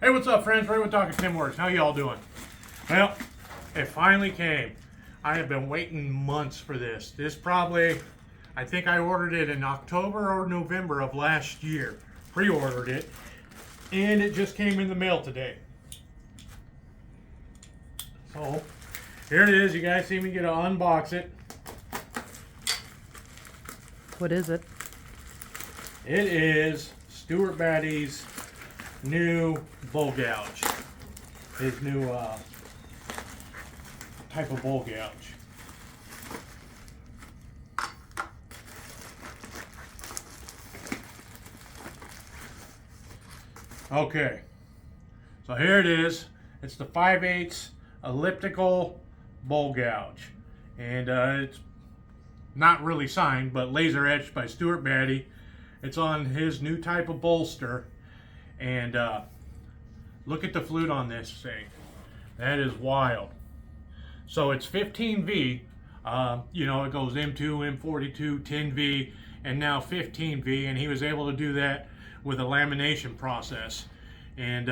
Hey, what's up, friends? Ray with Talking Tim Works. How y'all doing? Well, it finally came. I have been waiting months for this. I think I ordered it in October or November of last year. Pre-ordered it, and it just came in the mail today. So, here it is. You guys see me get to unbox it. What is it? It is Stuart Batty's new bowl gouge. His new type of bowl gouge. Okay, so here it is. It's the 5/8 elliptical bowl gouge, and it's not really signed, but laser etched by Stuart Batty. It's on his new type of bolster. And look at the flute on this thing. That is wild. So it's 15V. You know, it goes M2, M42, 10V, and now 15V. And he was able to do that with a lamination process. And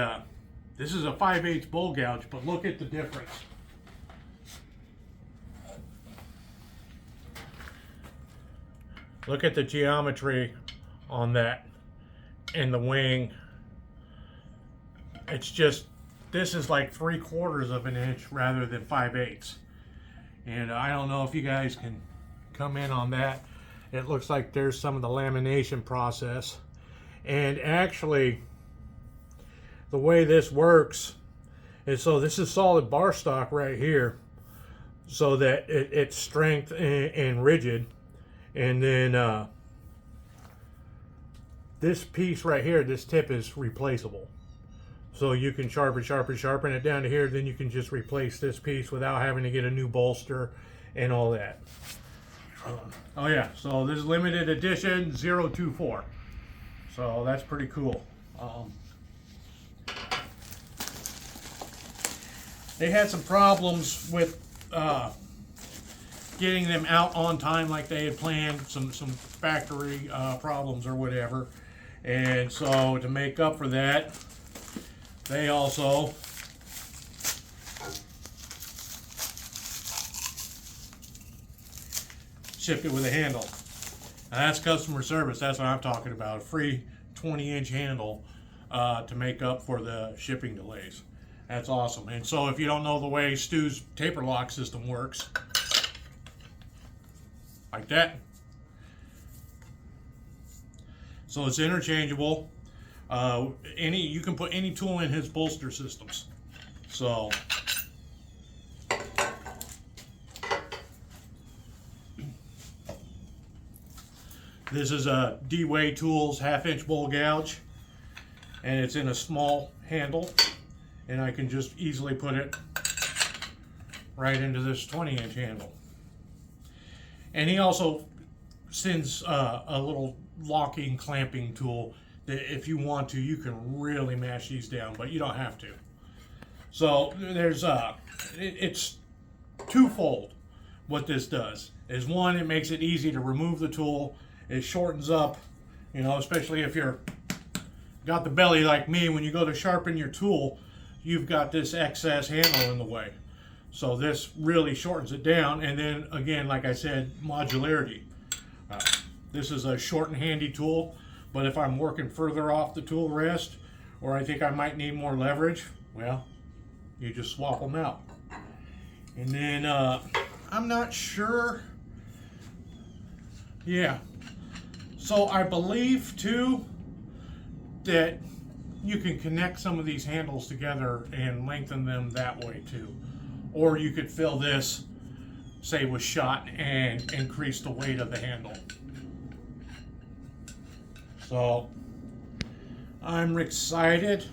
this is a 5/8 bowl gouge, but look at the difference. Look at the geometry on that and the wing. It's just, this is like 3/4 of an inch rather than 5/8. And I don't know if you guys can come in on that. It looks like there's some of the lamination process. And actually, the way this works is, so this is solid bar stock right here, so that it's strength and rigid. And then this piece right here, this tip is replaceable. So you can sharpen it down to here, then you can just replace this piece without having to get a new bolster and all that. Oh yeah, so this is limited edition 024. So that's pretty cool. They had some problems with getting them out on time like they had planned, some factory problems or whatever. And so to make up for that, they also shipped it with a handle. Now that's customer service. That's what I'm talking about. A free 20-inch handle to make up for the shipping delays. That's awesome. And so if you don't know the way Stu's taper lock system works, like that. So it's interchangeable. You can put any tool in his bolster systems. So this is a D-Way Tools 1/2-inch bowl gouge, and it's in a small handle, and I can just easily put it right into this 20-inch handle. And he also sends a little locking clamping tool that if you want to, you can really mash these down, but you don't have to. So there's it's twofold. What this does is, one, it makes it easy to remove the tool. It shortens up, you know, especially if you're got the belly like me. When you go to sharpen your tool, you've got this excess handle in the way. So this really shortens it down. And then again, like I said, modularity. This is a short and handy tool, but if I'm working further off the tool rest, or I think I might need more leverage, well, you just swap them out. And then I'm not sure. Yeah. So I believe too that you can connect some of these handles together and lengthen them that way too. Or you could fill this, say, with shot and increase the weight of the handle. So I'm excited.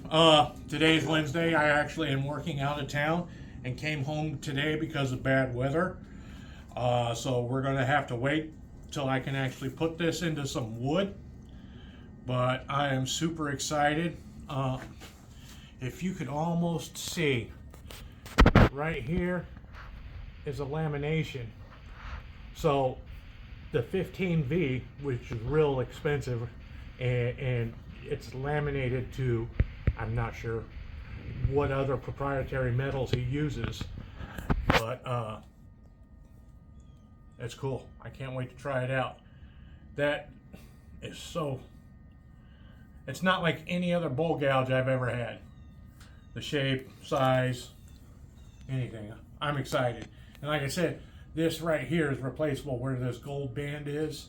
Today's Wednesday. I actually am working out of town and came home today because of bad weather. So we're going to have to wait till I can actually put this into some wood. But I am super excited. If you could almost see, right here is a lamination. So the 15V, which is real expensive, and it's laminated to, I'm not sure what other proprietary metals he uses, but it's cool. I can't wait to try it out. That is so, it's not like any other bowl gouge I've ever had. The shape, size, anything. I'm excited. And like I said, this right here is replaceable. Where this gold band is,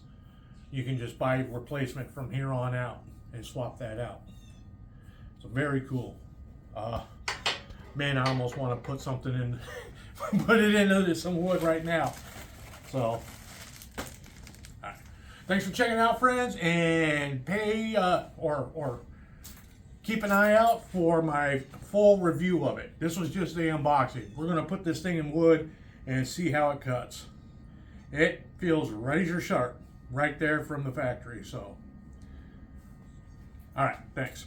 you can just buy replacement from here on out and swap that out. So very cool. Man, I almost want to put something in, put it into some wood right now. So, all right. Thanks for checking out, friends, and pay or keep an eye out for my full review of it. This was just the unboxing. We're gonna put this thing in wood and see how it cuts. It feels razor sharp right there from the factory. So, all right, thanks.